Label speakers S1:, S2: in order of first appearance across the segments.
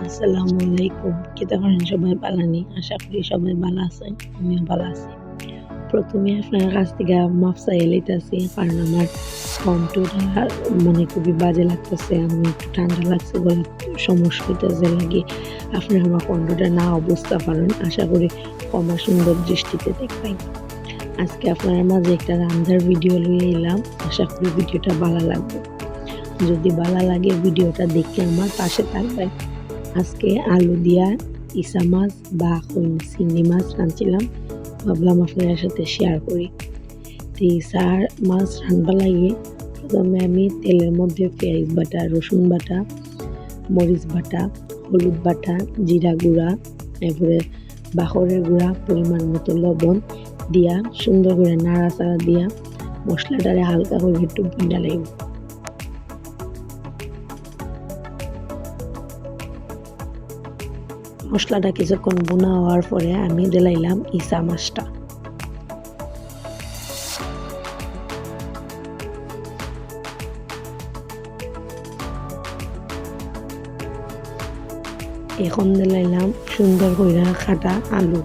S1: আসসালামু আলাইকুম। কিতা করেন সবাই বালানি? আশা করি সবাই ভালো আছেন। আমিও ভালো আছি। প্রথমে আপনার কাছ থেকে মাফ চাইয়া লইতাছি কারণ আমার কণ্ঠটা মানে খুবই বাজে লাগতেছে। আমি একটু ঠান্ডা লাগছে, গলার সমস্যা হইতেছে লাগি আপনারা আমার কণ্ঠটা না বুঝতে পারেন। আশা করি ক্ষমা সুন্দর দৃষ্টিতে দেখবেন। আজকে আপনার মাঝে একটা রান্নার ভিডিও লইয়া এলাম। আশা করি ভিডিওটা ভালো লাগবে। যদি ভালো লাগে ভিডিওটা দেখে আমার পাশে থাকবেন। আজকে আলু দিয়া ইসা মাছ বা চিংড়ি মাছ রাঁধছিলাম, ভাবলাম আপনাদের সাথে শেয়ার করি। তো ইসার মাছ রান্না লাগিয়ে প্রথমে আমি তেলের মধ্যে পেঁয়াজ বাটা, রসুন বাটা, মরিচ বাটা, হলুদ বাটা, জিরা গুঁড়া, এরপরে বাখরের গুঁড়া, পরিমাণ মতো লবণ দিয়া সুন্দর করে নাড়াচাড়া দিয়া মশলাটারে হালকা করে একটু ভুনা লাগবে। মশলাটা কিছুক্ষণ ভুনা হওয়ার পরে আমি দিলাইলাম ইসা মাছটা। এখন দিলাইলাম সুন্দর কইরা কাটা আলু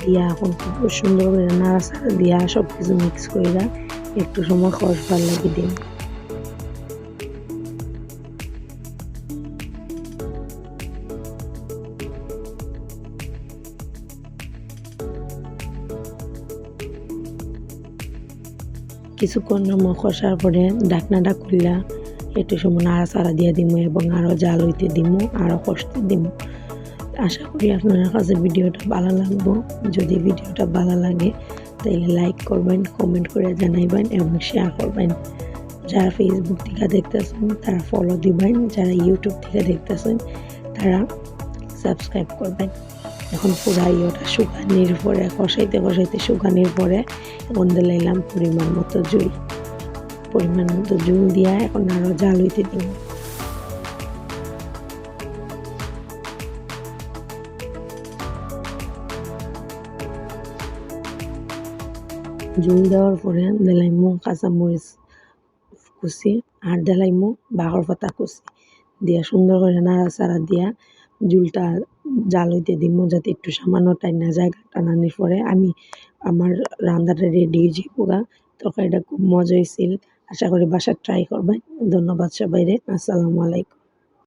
S1: দিয়া এখন খুব সুন্দর করে নাড়াচাড়া দিয়া সব কিছু মিক্স কইরা একটু সময় কষবার লাগি দিন। কিছুক্ষণ কষার পরে ঢাকনাটা খুললা একটু সময় নাড়াচাড়া দিয়ে দিমু এবং আরও জাল হইতে দিমু, আরও কষতে দিমু। আশা করি আপনার কাছে ভিডিওটা ভালো লাগবো। যদি ভিডিওটা ভালো লাগে তাহলে লাইক করবেন, কমেন্ট করে জানাইবেন এবং শেয়ার করবেন। যারা ফেসবুক থেকে দেখতেছেন তারা ফলো দিবেন, যারা ইউটিউব থেকে দেখতেছেন তারা সাবস্ক্রাইব করবেন। এখন পুরাই ওটা শুকানির পরে কষাইতে কষাইতে শুকানির পরে এখন দিলাম পরিমাণ মতো জল দিয়া এখন আরও জাল হইতে দিব। জল দেওয়ার পরে দিলাইমু কাঁচামরিচ কুচি আর দিলাইমু বাখর পাতা কুচি দিয়া সুন্দর করে নাড়াচাড়া দিয়া জুলটা জাল হইতে দিমু যাতে একটু সামান্য টাইনা জায়গা টানানির পরে আমি আমার রান্নাটা রেডি হয়ে যাবো। তরকারিটা খুব মজা হয়েছিল। আশা করি বাসায় ট্রাই করবেন। ধন্যবাদ সবাইরে। আসসালামু আলাইকুম।